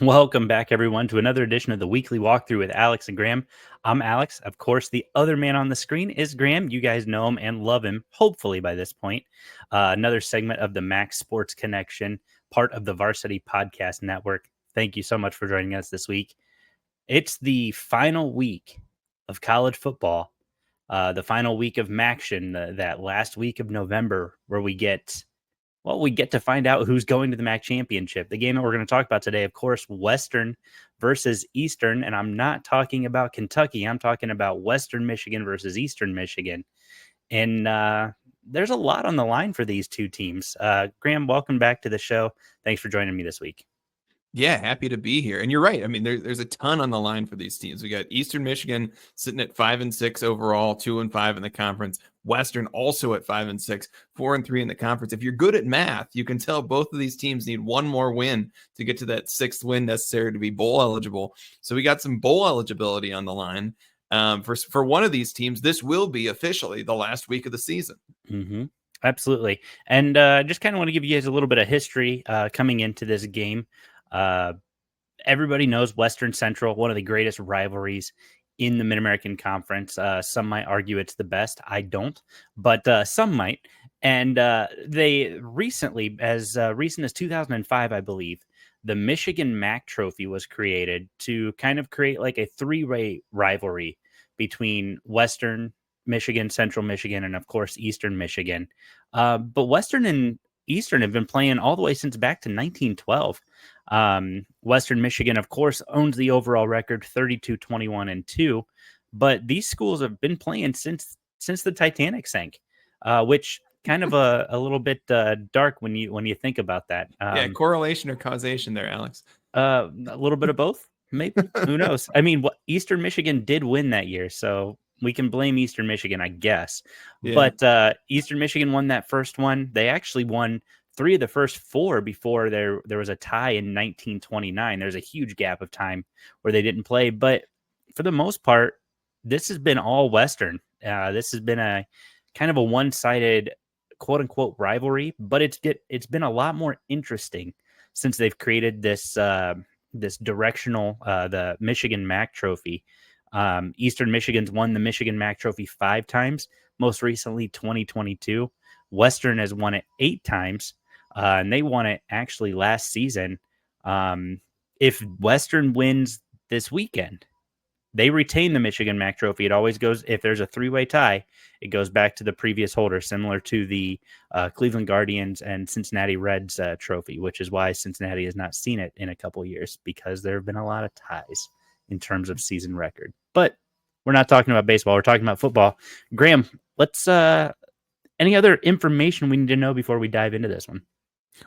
Welcome back, everyone, to another edition of the Weekly Walkthrough with Alex and Graham. I'm Alex. Of course, the other man on the screen is Graham. You guys know him and love him, hopefully, by this point. Another segment of the Max Sports Connection, part of the Varsity Podcast Network. Thank you so much for joining us this week. It's the final week of college football, the final week of Maction, that last week of November, where we get to find out who's going to the MAC championship. The game that we're going to talk about today, of course, Western versus Eastern. And I'm not talking about Kentucky. I'm talking about Western Michigan versus Eastern Michigan. And there's a lot on the line for these two teams. Graham, welcome back to the show. Thanks for joining me this week. Yeah, happy to be here. And you're right. I mean, there's a ton on the line for these teams. We got Eastern Michigan sitting at 5-6 overall, 2-5 in the conference. Western also at 5-6, 4-3 in the conference. If you're good at math, you can tell both of these teams need one more win to get to that sixth win necessary to be bowl eligible. So we got some bowl eligibility on the line. For one of these teams, this will be officially the last week of the season. Mm-hmm. Absolutely. And just kind of want to give you guys a little bit of history coming into this game. Everybody knows Western Central, one of the greatest rivalries in the Mid-American Conference. Some might argue it's the best. I don't, but some might. And they recently, as recent as 2005, I believe, the Michigan MAC Trophy was created to kind of create like a three-way rivalry between Western Michigan, Central Michigan, and of course, Eastern Michigan. But Western and Eastern have been playing all the way since back to 1912. Western Michigan, of course, owns the overall record 32-21-2, but these schools have been playing since the Titanic sank, which kind of a little bit dark when you think about that. Yeah, correlation or causation there, Alex. A little bit of both, maybe. Who knows? I mean, Eastern Michigan did win that year, so we can blame Eastern Michigan, I guess. Yeah. But Eastern Michigan won that first one. They actually won 3 of the first 4 before there was a tie in 1929. There's a huge gap of time where they didn't play. But for the most part, this has been all Western. This has been a kind of a one-sided, quote-unquote, rivalry. But it's been a lot more interesting since they've created this this directional, the Michigan MAC Trophy. Eastern Michigan's won the Michigan MAC Trophy 5 times, most recently 2022. Western has won it 8 times, and they won it actually last season. If Western wins this weekend, they retain the Michigan MAC Trophy. It always goes, if there's a 3-way tie, it goes back to the previous holder, similar to the Cleveland Guardians and Cincinnati Reds trophy, which is why Cincinnati has not seen it in a couple of years, because there have been a lot of ties in terms of season record. But we're not talking about baseball. We're talking about football. Graham, let's any other information we need to know before we dive into this one?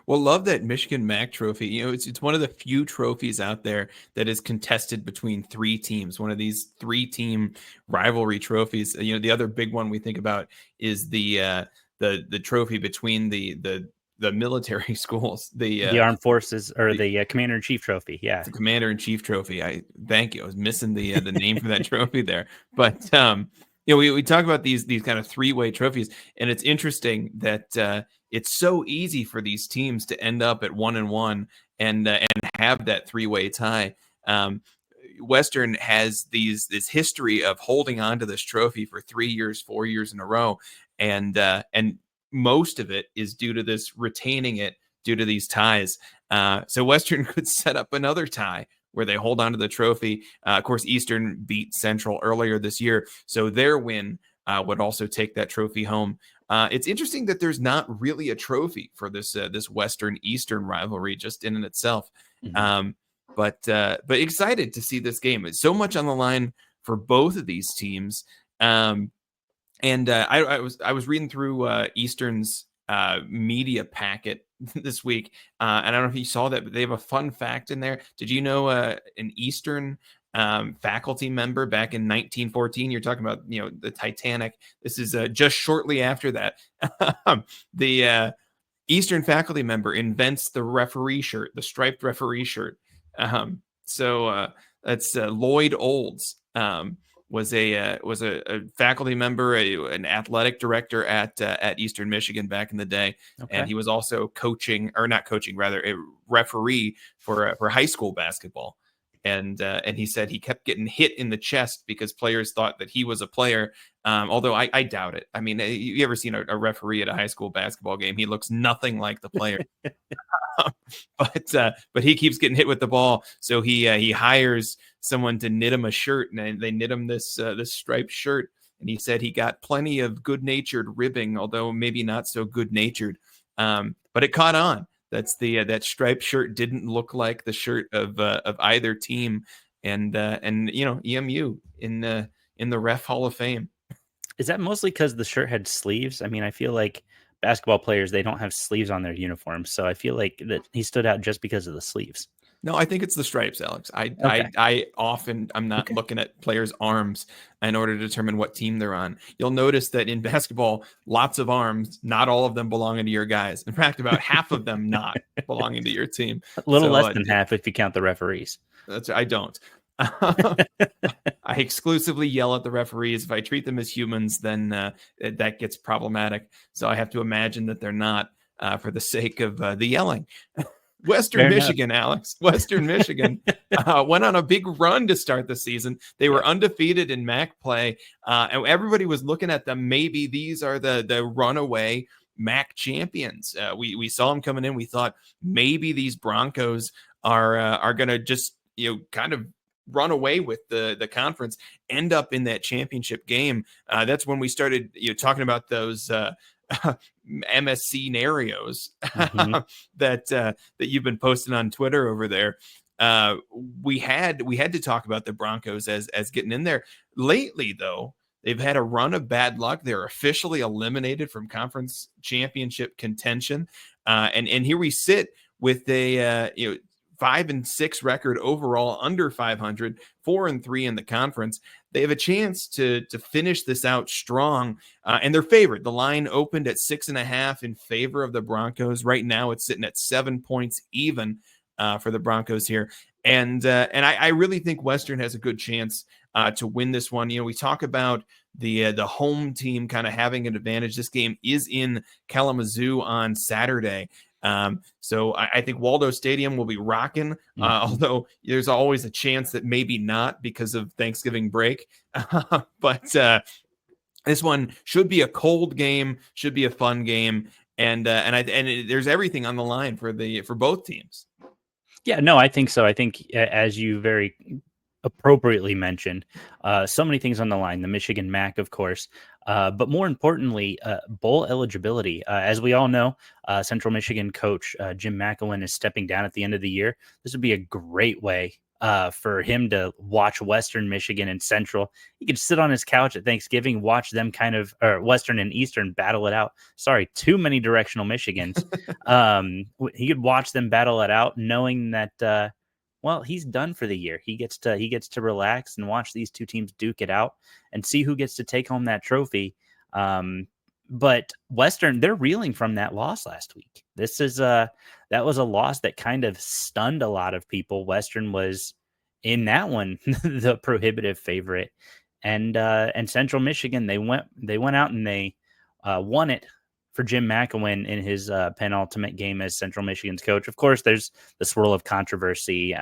Well, love that Michigan MAC Trophy. You know, it's one of the few trophies out there that is contested between 3 teams. One of these 3-team rivalry trophies. You know, the other big one we think about is the trophy between the military schools, the armed forces, or the commander-in-chief trophy. Yeah, the commander-in-chief trophy. Thank you. I was missing the name for that trophy there, but you know, we talk about these kind of 3-way trophies, and it's interesting that it's so easy for these teams to end up at 1-1 and have that 3-way tie. Western has this history of holding on to this trophy for 3 years, 4 years in a row, and most of it is due to this retaining it due to these ties. So Western could set up another tie where they hold on to the trophy. Of course, Eastern beat Central earlier this year, so their win would also take that trophy home. It's interesting that there's not really a trophy for this Western-Eastern rivalry just in and itself. Mm-hmm. But excited to see this game. It's so much on the line for both of these teams. I was reading through Eastern's media packet this week, and I don't know if you saw that, but they have a fun fact in there. Did you know an Eastern faculty member back in 1914? You're talking about, you know, the Titanic. This is just shortly after that. The Eastern faculty member invents the referee shirt, the striped referee shirt. So that's Lloyd Olds. was a faculty member, an athletic director at Eastern Michigan back in the day, and Okay. he was also coaching, or not coaching, rather a referee for high school basketball. And he said he kept getting hit in the chest because players thought that he was a player. Although I doubt it. I mean, you ever seen a referee at a high school basketball game? He looks nothing like the player. But he keeps getting hit with the ball, so he hires someone to knit him a shirt, and they knit him this striped shirt. And he said he got plenty of good-natured ribbing, although maybe not so good-natured. But it caught on. That's that striped shirt didn't look like the shirt of either team, and EMU in the Ref Hall of Fame. Is that mostly because the shirt had sleeves? I mean, I feel like basketball players, they don't have sleeves on their uniforms. So I feel like that he stood out just because of the sleeves. No, I think it's the stripes, Alex. Okay. I'm not Okay. looking at players' arms in order to determine what team they're on. You'll notice that in basketball, lots of arms, not all of them belonging to your guys. In fact, about half of them not belonging to your team. A little So less than half if you count the referees. I don't. I exclusively yell at the referees. If I treat them as humans, then that gets problematic. So I have to imagine that they're not, for the sake of the yelling. Western Fair enough. Michigan, Alex. Western Michigan went on a big run to start the season. They were undefeated in MAC play, and everybody was looking at them. Maybe these are the runaway MAC champions. We saw them coming in. We thought maybe these Broncos are going to just kind of run away with the conference, end up in that championship game. That's when we started talking about those MS scenarios Mm-hmm. that you've been posting on Twitter over there. We had to talk about the Broncos as getting in there. Lately, though, they've had a run of bad luck. They're officially eliminated from conference championship contention, and here we sit with a 5-6 record overall, under 500, 4-3 in the conference. They have a chance to finish this out strong, and they're favored. The line opened at 6.5 in favor of the Broncos. Right now, it's sitting at 7 points even for the Broncos here, and I really think Western has a good chance to win this one. We talk about the home team kind of having an advantage. This game is in Kalamazoo on Saturday. So I think Waldo Stadium will be rocking, although there's always a chance that maybe not because of Thanksgiving break. But this one should be a cold game, should be a fun game, and there's everything on the line for both teams. Yeah, no, I think so. I think, as you very appropriately mentioned, so many things on the line. The Michigan MAC, of course, but more importantly, bowl eligibility. As we all know, Central Michigan coach Jim McElwain is stepping down at the end of the year. This would be a great way for him to watch Western Michigan and Central. He could sit on his couch at Thanksgiving, watch them or Western and Eastern battle it out. Sorry, too many directional Michigans. He could watch them battle it out, knowing that, well, he's done for the year. He gets to relax and watch these two teams duke it out and see who gets to take home that trophy. But Western, they're reeling from that loss last week. That was a loss that kind of stunned a lot of people. Western was in that one the prohibitive favorite, and Central Michigan, they went out and they won it for Jim McElwain in his penultimate game as Central Michigan's coach. Of course, there's the swirl of controversy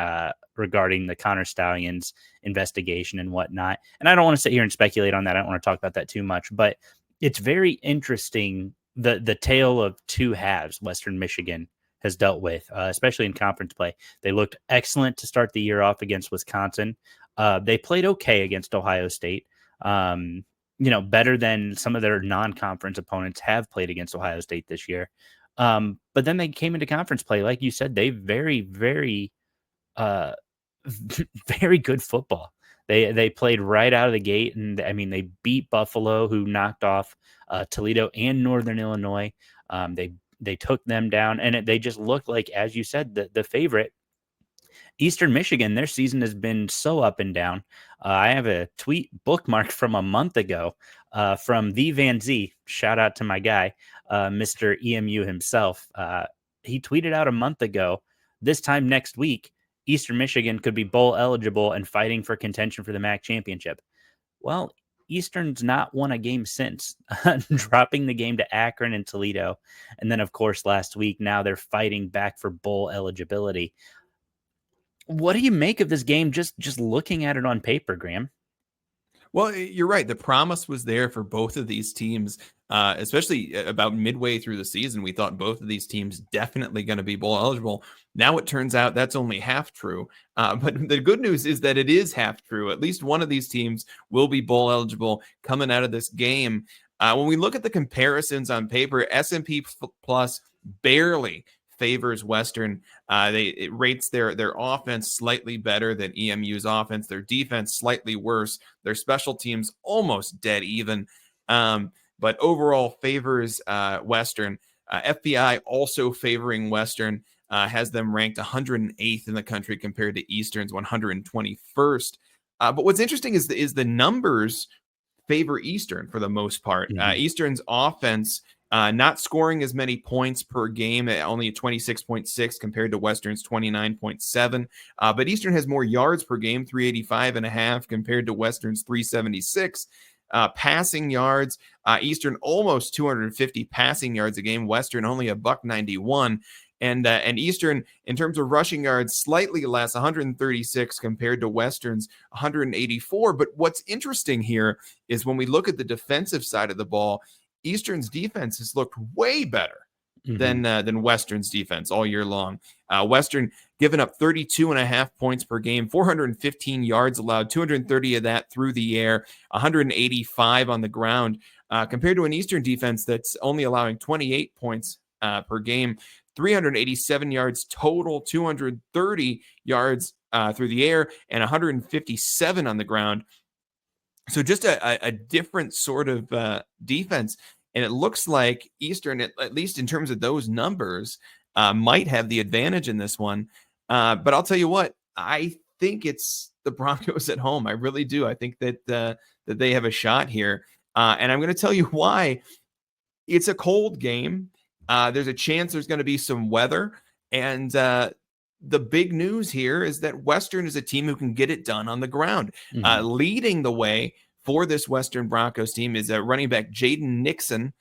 regarding the Connor Stallions investigation and whatnot. And I don't want to sit here and speculate on that. I don't want to talk about that too much, but it's very interesting, the tale of two halves Western Michigan has dealt with, especially in conference play. They looked excellent to start the year off against Wisconsin. They played okay against Ohio State. Better than some of their non-conference opponents have played against Ohio State this year. But then they came into conference play. Like you said, they very, very, very good football. They played right out of the gate. And I mean, they beat Buffalo, who knocked off Toledo and Northern Illinois. They took them down, and they just looked like, as you said, the favorite. Eastern Michigan, their season has been so up and down. I have a tweet bookmarked from a month ago from the Van Z. Shout out to my guy, Mr. EMU himself. He tweeted out a month ago, this time next week, Eastern Michigan could be bowl eligible and fighting for contention for the MAC championship. Well, Eastern's not won a game since, dropping the game to Akron and Toledo. And then, of course, last week, now they're fighting back for bowl eligibility. What do you make of this game just looking at it on paper, Graham? Well, you're right. The promise was there for both of these teams, especially about midway through the season. We thought both of these teams definitely going to be bowl eligible. Now it turns out that's only half true. But the good news is that it is half true. At least one of these teams will be bowl eligible coming out of this game. When we look at the comparisons on paper, S&P Plus barely favors Western. It rates their offense slightly better than EMU's offense, their defense slightly worse, their special teams almost dead even, but overall favors Western. FBI also favoring Western, has them ranked 108th in the country compared to Eastern's 121st. But what's interesting is the numbers favor Eastern for the most part. Eastern's offense not scoring as many points per game, only 26.6 compared to Western's 29.7. But Eastern has more yards per game, 385.5 compared to Western's 376. Passing yards, Eastern almost 250 passing yards a game. Western only a $191. And Eastern, in terms of rushing yards, slightly less, 136 compared to Western's 184. But what's interesting here is when we look at the defensive side of the ball, Eastern's defense has looked way better than Western's defense all year long. Western giving up 32.5 points per game, 415 yards allowed, 230 of that through the air, 185 on the ground, compared to an Eastern defense that's only allowing 28 points per game, 387 yards total, 230 yards through the air, and 157 on the ground. So just a different sort of defense. And it looks like Eastern, at least in terms of those numbers, might have the advantage in this one. But I'll tell you what, I think it's the Broncos at home. I really do. I think that they have a shot here. And I'm going to tell you why. It's a cold game. There's a chance there's going to be some weather. And the big news here is that Western is a team who can get it done on the ground. Leading the way for this Western Broncos team is running back Jaden Nixon,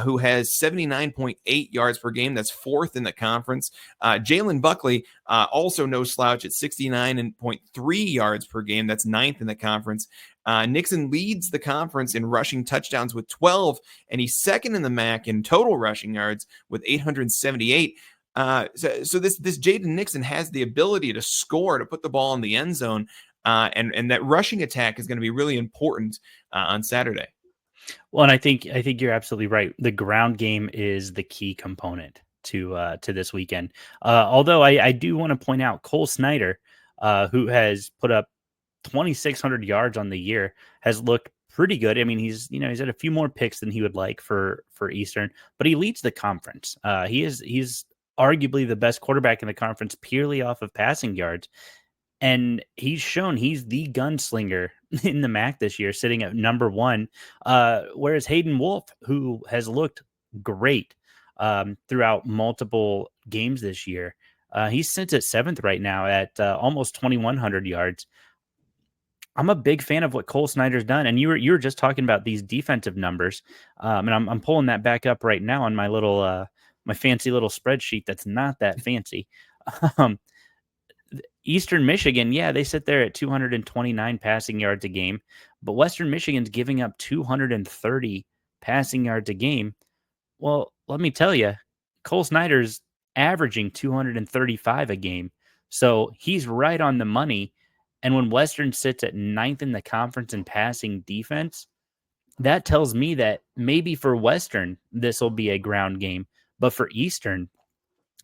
who has 79.8 yards per game. That's fourth in the conference. Jalen Buckley, also no slouch at 69.3 yards per game. That's ninth in the conference. Nixon leads the conference in rushing touchdowns with 12, and he's second in the MAC in total rushing yards with 878. So this Jaden Nixon has the ability to score, to put the ball in the end zone, and that rushing attack is going to be really important on Saturday. Well, and I think you're absolutely right. The ground game is the key component to this weekend. Although I do want to point out Cole Snyder, who has put up 2,600 yards on the year, has looked pretty good. I mean, he's had a few more picks than he would like for Eastern, but he leads the conference. He's arguably the best quarterback in the conference purely off of passing yards. And he's shown he's the gunslinger in the MAC this year, sitting at number one. Whereas Hayden Wolf, who has looked great throughout multiple games this year, he's sits at seventh right now at almost 2,100 yards. I'm a big fan of what Cole Snyder's done, and you were just talking about these defensive numbers, and I'm pulling that back up right now on my little my fancy little spreadsheet that's not that fancy. Eastern Michigan, yeah, they sit there at 229 passing yards a game, but Western Michigan's giving up 230 passing yards a game. Well, let me tell you, Cole Snyder's averaging 235 a game, so he's right on the money. And when Western sits at ninth in the conference in passing defense, that tells me that maybe for Western, this will be a ground game, but for Eastern,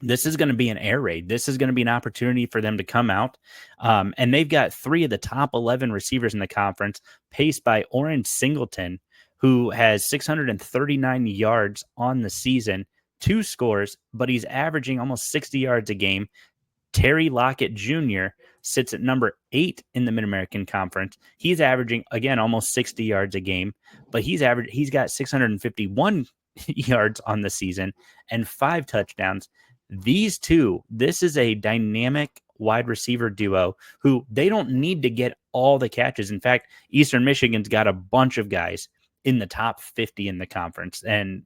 this is going to be an air raid. This is going to be an opportunity for them to come out. And they've got three of the top 11 receivers in the conference, paced by Orange Singleton, who has 639 yards on the season, 2 scores, but he's averaging almost 60 yards a game. Terry Lockett Jr. sits at number 8 in the Mid-American Conference. He's averaging, again, almost 60 yards a game, but he's got 651 yards on the season and 5 touchdowns. These two, this is a dynamic wide receiver duo who they don't need to get all the catches. In fact, Eastern Michigan's got a bunch of guys in the top 50 in the conference. And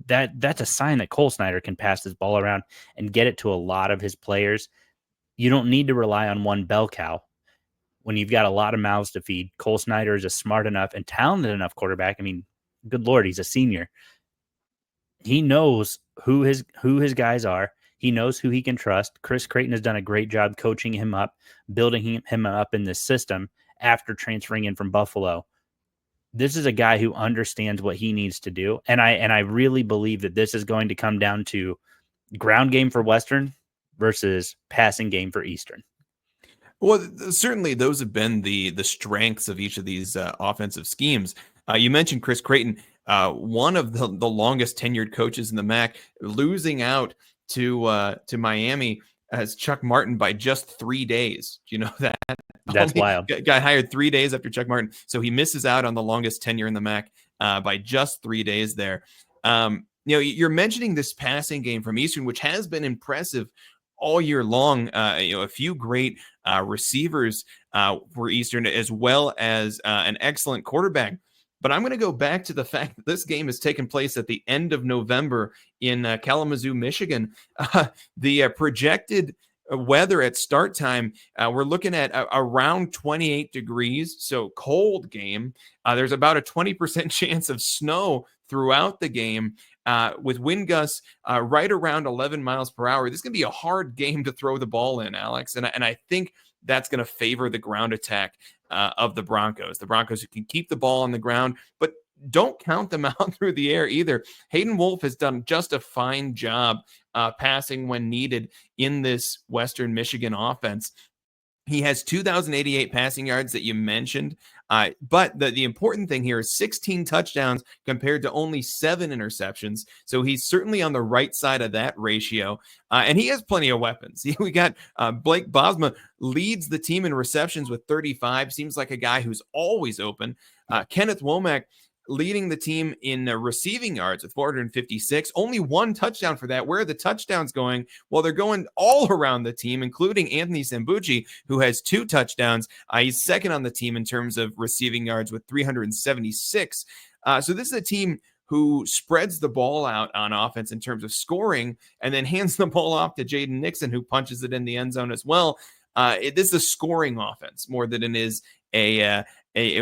that's a sign that Cole Snyder can pass this ball around and get it to a lot of his players. You don't need to rely on one bell cow when you've got a lot of mouths to feed. Cole Snyder is a smart enough and talented enough quarterback. I mean, good Lord, he's a senior. He knows who his guys are. He knows who he can trust. Chris Creighton has done a great job coaching him up, building him up in this system after transferring in from Buffalo. This is a guy who understands what he needs to do. And I really believe that this is going to come down to ground game for Western versus passing game for Eastern. Well, certainly those have been the strengths of each of these offensive schemes. You mentioned Chris Creighton, one of the longest tenured coaches in the MAC, losing out to Miami as Chuck Martin by just 3 days. Do you know that? That's wild. Got hired 3 days after Chuck Martin, so he misses out on the longest tenure in the MAC by just 3 days there. You're mentioning this passing game from Eastern, which has been impressive all year long. A few great receivers for Eastern, as well as an excellent quarterback. But I'm going to go back to the fact that this game has taken place at the end of November in Kalamazoo, Michigan. The projected weather at start time, we're looking at around 28 degrees, so cold game. There's about a 20% chance of snow throughout the game, with wind gusts right around 11 miles per hour. This is going to be a hard game to throw the ball in, Alex, and I think that's going to favor the ground attack of the Broncos. The Broncos who can keep the ball on the ground, but don't count them out through the air either. Hayden Wolf has done just a fine job passing when needed in this Western Michigan offense. He has 2,088 passing yards that you mentioned. But the important thing here is 16 touchdowns compared to only 7 interceptions. So he's certainly on the right side of that ratio. And he has plenty of weapons. We got Blake Bosma leads the team in receptions with 35. Seems like a guy who's always open. Kenneth Womack leading the team in receiving yards with 456. Only 1 touchdown for that. Where are the touchdowns going? Well, they're going all around the team, including Anthony Sambucci, who has 2 touchdowns. He's second on the team in terms of receiving yards with 376. So this is a team who spreads the ball out on offense in terms of scoring and then hands the ball off to Jaden Nixon, who punches it in the end zone as well. This is a scoring offense more than it is a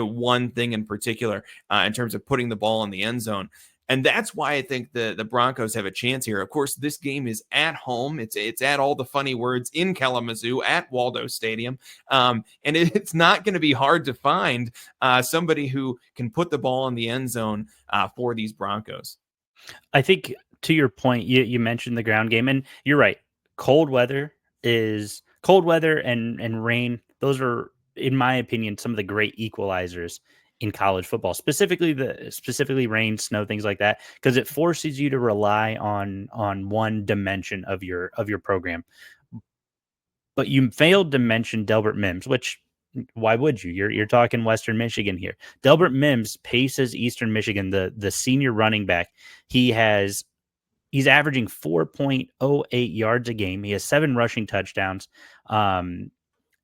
one thing in particular in terms of putting the ball in the end zone. And that's why I think the Broncos have a chance here. Of course, this game is at home. It's at all the funny words in Kalamazoo at Waldo Stadium. And it's not going to be hard to find somebody who can put the ball in the end zone for these Broncos. I think to your point, you mentioned the ground game, and you're right. Cold weather and rain. Those are, in my opinion, some of the great equalizers in college football, specifically rain, snow, things like that, because it forces you to rely on one dimension of your program. But you failed to mention Delbert Mims, which why would you? You're talking Western Michigan here. Delbert Mims paces Eastern Michigan, the senior running back. He's averaging 4.08 yards a game. He has 7 rushing touchdowns.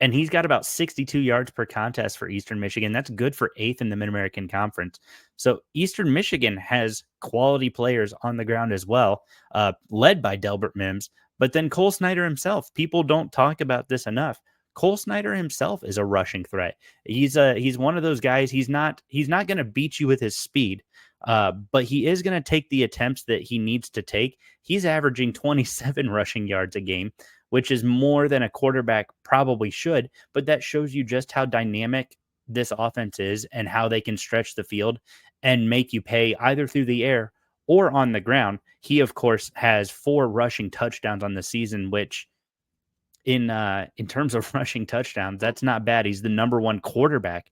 And he's got about 62 yards per contest for Eastern Michigan. That's good for 8th in the Mid-American Conference. So Eastern Michigan has quality players on the ground as well, led by Delbert Mims. But then Cole Snyder himself, people don't talk about this enough. Cole Snyder himself is a rushing threat. He's one of those guys. He's not going to beat you with his speed, but he is going to take the attempts that he needs to take. He's averaging 27 rushing yards a game, which is more than a quarterback probably should, but that shows you just how dynamic this offense is and how they can stretch the field and make you pay either through the air or on the ground. He, of course, has 4 rushing touchdowns on the season, which in terms of rushing touchdowns, that's not bad. He's the number one quarterback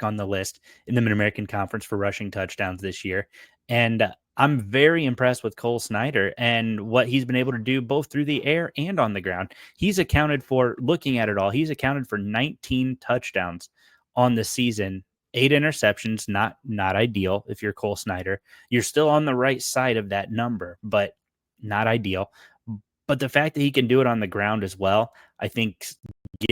on the list in the Mid-American Conference for rushing touchdowns this year. And I'm very impressed with Cole Snyder and what he's been able to do both through the air and on the ground. He's accounted for, looking at it all, he's accounted for 19 touchdowns on the season, 8 interceptions, not ideal if you're Cole Snyder. You're still on the right side of that number, but not ideal. But the fact that he can do it on the ground as well, I think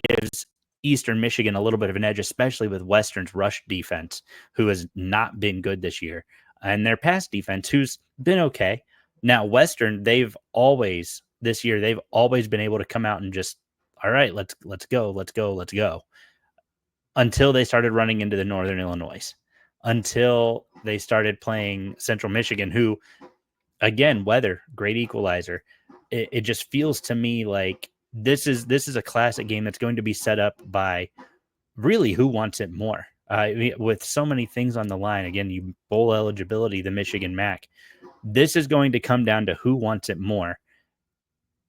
gives Eastern Michigan a little bit of an edge, especially with Western's rush defense, who has not been good this year, and their pass defense, who's been okay. Now, Western, this year, they've always been able to come out and just, all right, let's go, until they started running into the Northern Illinois, until they started playing Central Michigan, who, again, weather, great equalizer. It just feels to me like this is a classic game that's going to be set up by really who wants it more. With so many things on the line, again, you bowl eligibility, the Michigan MAC. This is going to come down to who wants it more,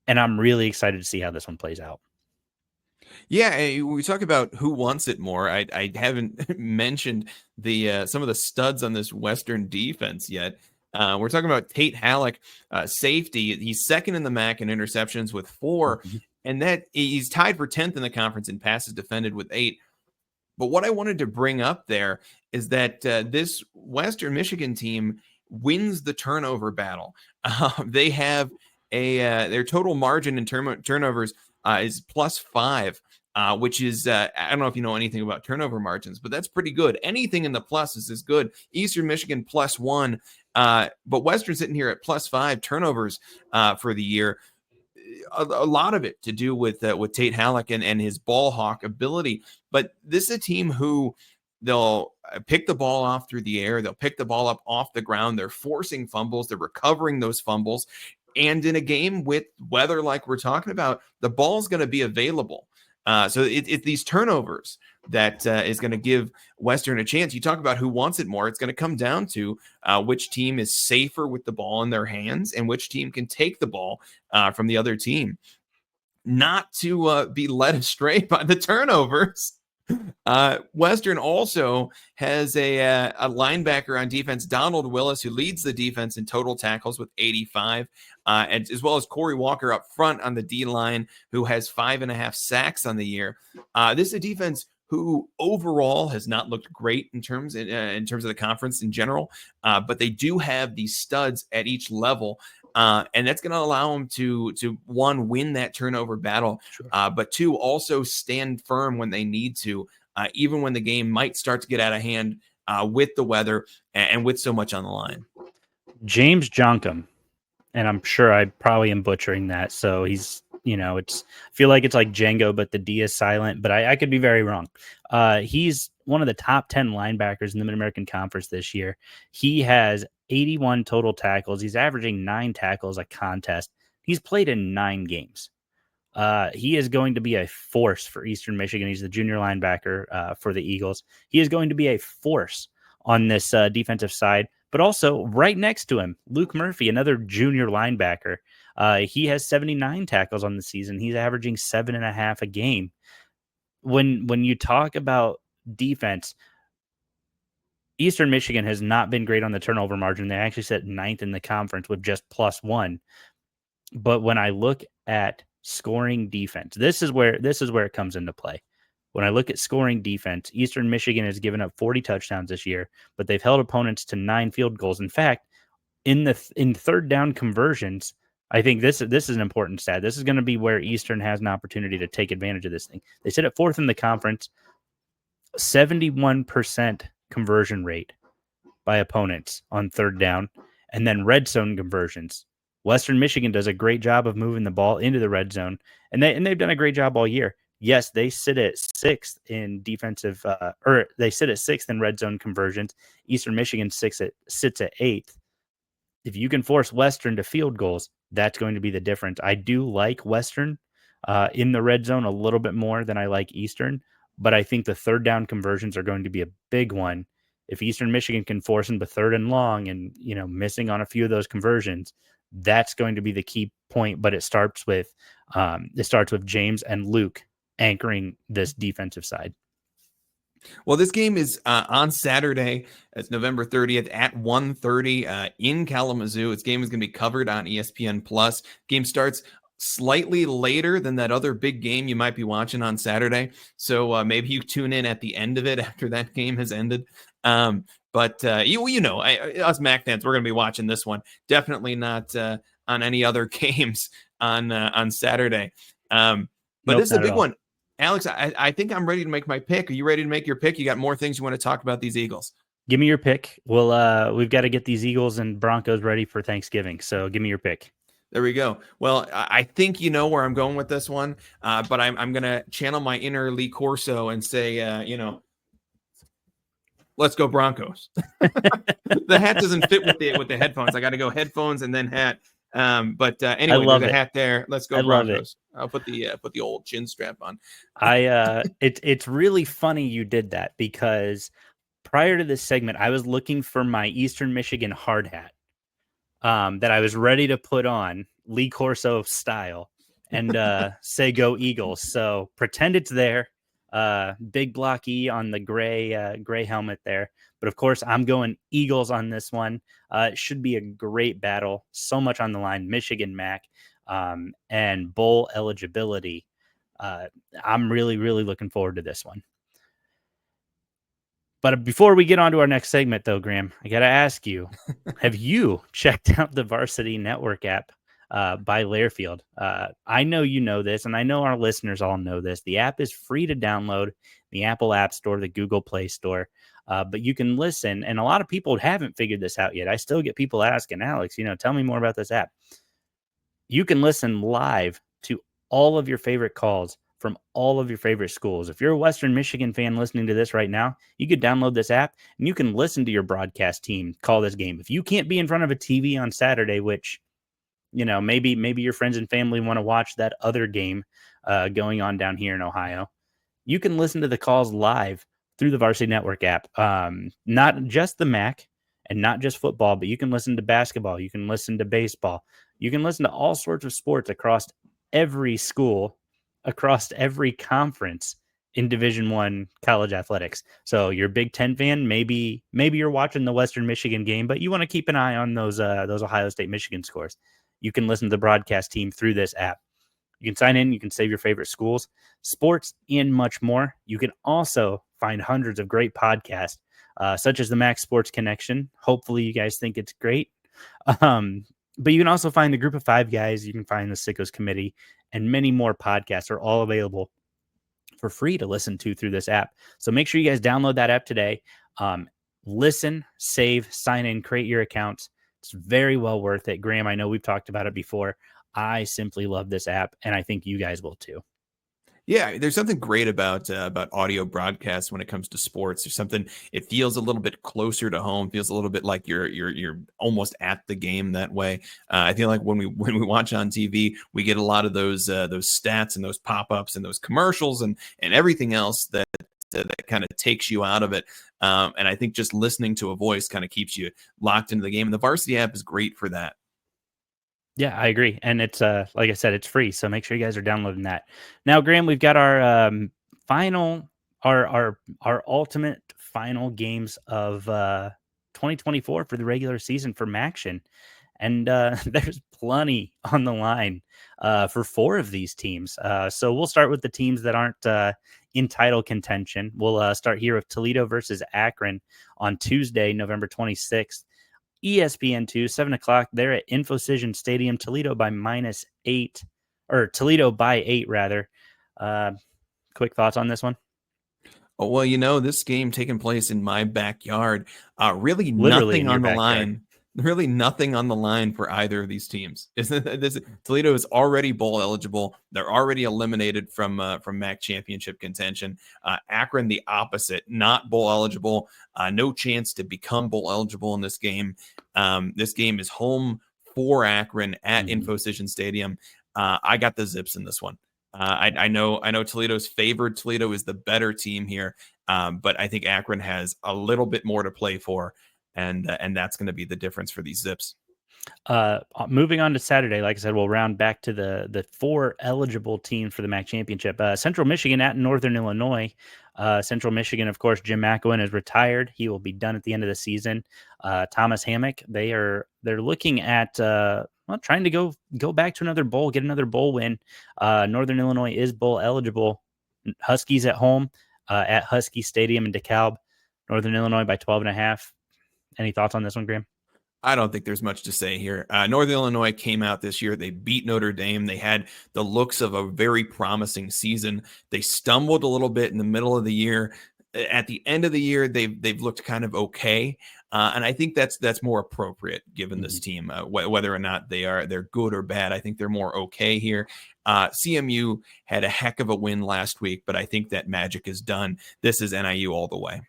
and I'm really excited to see how this one plays out. Yeah, when we talk about who wants it more, I haven't mentioned the some of the studs on this Western defense yet. We're talking about Tate Halleck, safety. He's second in the MAC in interceptions with 4, and that he's tied for 10th in the conference in passes defended with 8. But what I wanted to bring up there is that this Western Michigan team wins the turnover battle. They have their total margin in turnovers is +5, which is I don't know if you know anything about turnover margins, but that's pretty good. Anything in the pluses is good. Eastern Michigan +1, but Western sitting here at +5 turnovers for the year. A lot of it to do with Tate Halleck and his ball hawk ability. But this is a team who they'll pick the ball off through the air. They'll pick the ball up off the ground. They're forcing fumbles. They're recovering those fumbles. And in a game with weather like we're talking about, the ball's going to be available. So it's these turnovers that is going to give Western a chance. You talk about who wants it more. It's going to come down to which team is safer with the ball in their hands and which team can take the ball from the other team. Not to be led astray by the turnovers. Western also has a linebacker on defense, Donald Willis, who leads the defense in total tackles with 85, and as well as Corey Walker up front on the D line, who has 5.5 sacks on the year. This is a defense who overall has not looked great in terms of the conference in general, but they do have these studs at each level. And that's going to allow them to one, win that turnover battle, Sure. But 2, also stand firm when they need to, even when the game might start to get out of hand with the weather and with so much on the line. James Jonkum, and I'm sure I probably am butchering that. So he's, I feel like it's like Django, but the D is silent, but I could be very wrong. He's one of the top 10 linebackers in the Mid-American Conference this year. He has 81 total tackles. He's averaging 9 tackles a contest. He's played in 9 games. He is going to be a force for Eastern Michigan. He's the junior linebacker for the Eagles. He is going to be a force on this defensive side, but also right next to him, Luke Murphy, another junior linebacker. He has 79 tackles on the season. He's averaging 7.5 a game. When you talk about defense, Eastern Michigan has not been great on the turnover margin. They actually sit 9th in the conference with just +1. But when I look at scoring defense, this is where it comes into play. When I look at scoring defense, Eastern Michigan has given up 40 touchdowns this year, but they've held opponents to 9 field goals. In fact, in third down conversions, I think this is an important stat. This is going to be where Eastern has an opportunity to take advantage of this thing. They sit at 4th in the conference, 71% conversion rate by opponents on third down, and then red zone conversions. Western Michigan does a great job of moving the ball into the red zone, and they've done a great job all year. Yes, they sit at 6th in defensive, or they sit at 6th in red zone conversions. Eastern Michigan sits at 8th. If you can force Western to field goals, that's going to be the difference. I do like Western in the red zone a little bit more than I like Eastern, but I think the third down conversions are going to be a big one. If Eastern Michigan can force them to 3rd and long and, missing on a few of those conversions, that's going to be the key point. But it starts with James and Luke anchoring this defensive side. Well, this game is on Saturday. It's November 30th at 1:30 in Kalamazoo. This game is going to be covered on ESPN Plus. Game starts slightly later than that other big game you might be watching on Saturday. So maybe you tune in at the end of it after that game has ended. But us MAC fans, we're going to be watching this one. Definitely not on any other games on Saturday. But Nope, this is a not at big all. one. Alex, I think I'm ready to make my pick. Are you ready to make your pick? You got more things you want to talk about these Eagles? Give me your pick. We've got to get these Eagles and Broncos ready for Thanksgiving. So give me your pick. There we go. Well, I think you know where I'm going with this one, but I'm going to channel my inner Lee Corso and say, let's go Broncos. The hat doesn't fit with the headphones. I got to go headphones and then hat. But I anyway, there's love a it. hat there. Let's go I love it. Broncos. I'll put the old chin strap on. It's really funny you did that because prior to this segment, I was looking for my Eastern Michigan hard hat that I was ready to put on Lee Corso style and say go Eagles. So pretend it's there. Big block E on the gray helmet there. But of course, I'm going Eagles on this one. It should be a great battle. So much on the line. Michigan Mac and bowl eligibility. I'm really, really looking forward to this one. But before we get on to our next segment, though, Graham, I got to ask you, have you checked out the Varsity Network app by Lairfield? I know you know this, and I know our listeners all know this. The app is free to download, the Apple App Store, the Google Play Store, but you can listen, and a lot of people haven't figured this out yet. I still get people asking, Alex, tell me more about this app. You can listen live to all of your favorite calls from all of your favorite schools. If you're a Western Michigan fan listening to this right now, you could download this app and you can listen to your broadcast team call this game. If you can't be in front of a TV on Saturday, which, maybe your friends and family want to watch that other game going on down here in Ohio, you can listen to the calls live through the Varsity Network app. Not just the MAC and not just football, but you can listen to basketball. You can listen to baseball. You can listen to all sorts of sports across every school, across every conference in Division I college athletics. So you're a Big Ten fan, maybe you're watching the Western Michigan game, but you want to keep an eye on those Ohio State Michigan scores. You can listen to the broadcast team through this app. You can sign in, you can save your favorite schools, sports, and much more. You can also find hundreds of great podcasts, such as the Max Sports Connection. Hopefully, you guys think it's great. But you can also find the Group of Five guys. You can find the Sickos Committee, and many more podcasts are all available for free to listen to through this app. So make sure you guys download that app today. Listen, save, sign in, create your accounts. It's very well worth it. Graham, I know we've talked about it before. I simply love this app, and I think you guys will too. Yeah, there's something great about audio broadcasts when it comes to sports. There's something, it feels a little bit closer to home. Feels a little bit like you're almost at the game that way. I feel like when we watch on TV, we get a lot of those stats and those pop ups and those commercials and everything else that kind of takes you out of it. And I think just listening to a voice kind of keeps you locked into the game. And the Varsity app is great for that. Yeah, I agree. And it's like I said, it's free. So make sure you guys are downloading that. Now, Graham, we've got our final our ultimate final games of 2024 for the regular season for Maction. And there's plenty on the line for 4 of these teams. So we'll start with the teams that aren't in title contention. We'll start here with Toledo versus Akron on Tuesday, November 26th. ESPN2, 7 o'clock. They're at Infocision Stadium. Toledo by -8, or Toledo by 8, rather. Quick thoughts on this one? Oh, well, this game taking place in my backyard, really Literally nothing in your on the backyard. line. Really nothing on the line for either of these teams. Toledo is already bowl eligible. They're already eliminated from MAC championship contention. Akron, the opposite, not bowl eligible. No chance to become bowl eligible in this game. This game is home for Akron at Infocision Stadium. I got the Zips in this one. I know Toledo's favored. Toledo is the better team here, but I think Akron has a little bit more to play for, and that's going to be the difference for these Zips. Moving on to Saturday, like I said, we'll round back to the 4 eligible teams for the MAC championship. Central Michigan at Northern Illinois. Central Michigan, of course, Jim McEwen is retired. He will be done at the end of the season. Thomas Hammock, they're looking at trying to go back to another bowl, get another bowl win. Northern Illinois is bowl eligible. Huskies at home at Husky Stadium in DeKalb. Northern Illinois by 12.5. Any thoughts on this one, Graham? I don't think there's much to say here. Northern Illinois came out this year. They beat Notre Dame. They had the looks of a very promising season. They stumbled a little bit in the middle of the year. At the end of the year, they've looked kind of okay, and I think that's more appropriate given this team. Whether or not they're good or bad, I think they're more okay here. CMU had a heck of a win last week, but I think that magic is done. This is NIU all the way.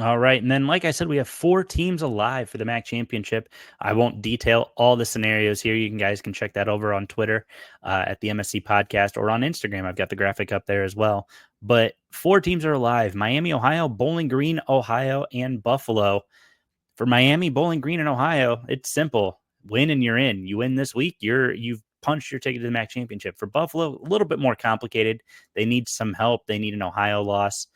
All right. And then, like I said, we have 4 teams alive for the MAC championship. I won't detail all the scenarios here. You guys can check that over on Twitter at the MSC podcast or on Instagram. I've got the graphic up there as well. But 4 teams are alive: Miami, Ohio, Bowling Green, Ohio, and Buffalo. For Miami, Bowling Green, and Ohio, it's simple. Win and you're in. You win this week, you've punched your ticket to the MAC championship. For Buffalo, a little bit more complicated. They need some help. They need an Ohio loss.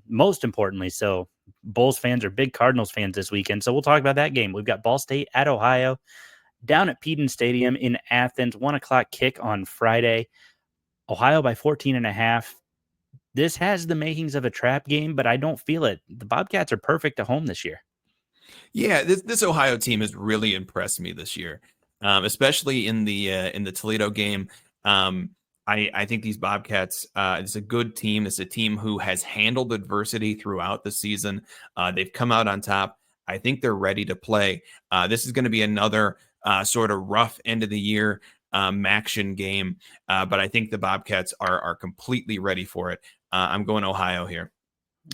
Most importantly, so Bulls fans are big Cardinals fans this weekend. So we'll talk about that game. We've got Ball State at Ohio down at Peden Stadium in Athens, 1:00 kick on Friday. Ohio by 14.5. This has the makings of a trap game, but I don't feel it. The Bobcats are perfect at home this year. Yeah, this Ohio team has really impressed me this year, especially in the Toledo game. I think these Bobcats, it's a good team. It's a team who has handled adversity throughout the season. They've come out on top. I think they're ready to play. This is going to be another sort of rough end of the year Maction game, but I think the Bobcats are completely ready for it. I'm going Ohio here.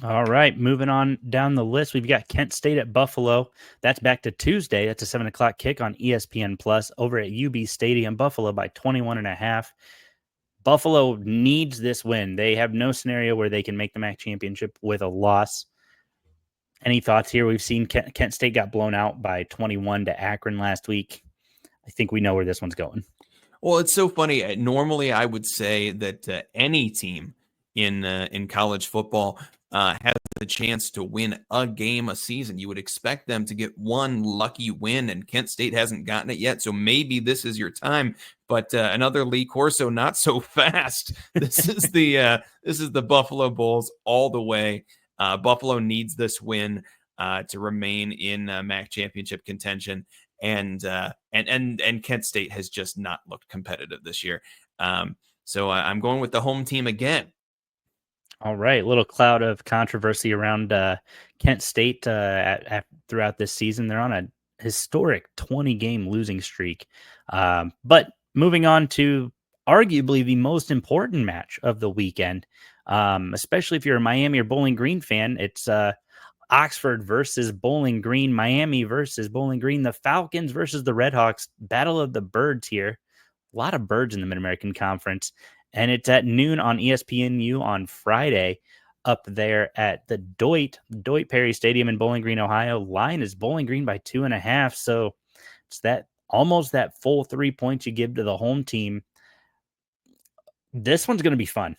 All right, moving on down the list, we've got Kent State at Buffalo. That's back to Tuesday. That's a 7:00 kick on ESPN Plus over at UB Stadium. Buffalo by 21.5. Buffalo needs this win. They have no scenario where they can make the MAC championship with a loss. Any thoughts here? We've seen Kent State got blown out by 21 to Akron last week. I think we know where this one's going. Well, it's so funny. Normally, I would say that any team in college football has the chance to win a game a season. You would expect them to get one lucky win, and Kent State hasn't gotten it yet. So maybe this is your time. But another Lee Corso, not so fast. This is the Buffalo Bulls all the way. Buffalo needs this win to remain in MAC championship contention. And Kent State has just not looked competitive this year. So I'm going with the home team again. All right, little cloud of controversy around Kent State throughout this season. They're on a historic 20-game losing streak. But moving on to arguably the most important match of the weekend, especially if you're a Miami or Bowling Green fan, it's Oxford versus Bowling Green, Miami versus Bowling Green, the Falcons versus the Redhawks, battle of the birds here. A lot of birds in the Mid-American Conference. And it's at noon on ESPNU on Friday up there at the Doit Perry Stadium in Bowling Green, Ohio. Line is Bowling Green by 2.5. So it's that almost that full 3 points you give to the home team. This one's going to be fun.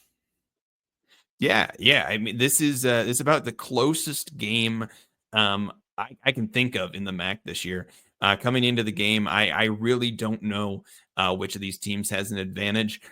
Yeah. I mean, this is about the closest game I can think of in the MAC this year. Coming into the game, I really don't know which of these teams has an advantage.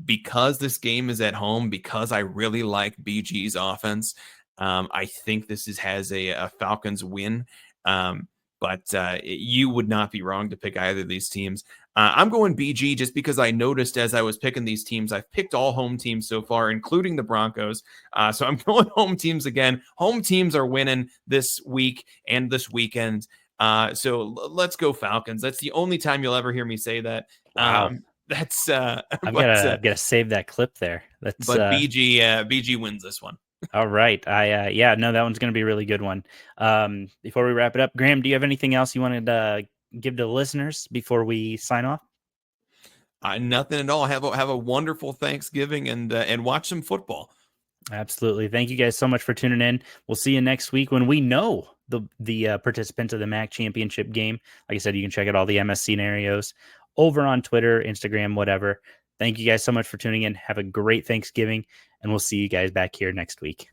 Because this game is at home, because I really like BG's offense, I think this has a Falcons win. But you would not be wrong to pick either of these teams. I'm going BG just because I noticed as I was picking these teams, I've picked all home teams so far, including the Broncos. So I'm going home teams again. Home teams are winning this week and this weekend. So let's go Falcons. That's the only time you'll ever hear me say that. Wow. That's I've gotta save that clip there. But BG wins this one. All right. That one's gonna be a really good one. Before we wrap it up, Graham, do you have anything else you wanted to give to the listeners before we sign off? Nothing at all. Have a wonderful Thanksgiving and watch some football. Absolutely. Thank you guys so much for tuning in. We'll see you next week when we know the participants of the MAC championship game. Like I said, you can check out all the MS scenarios over on Twitter, Instagram, whatever. Thank you guys so much for tuning in. Have a great Thanksgiving, and we'll see you guys back here next week.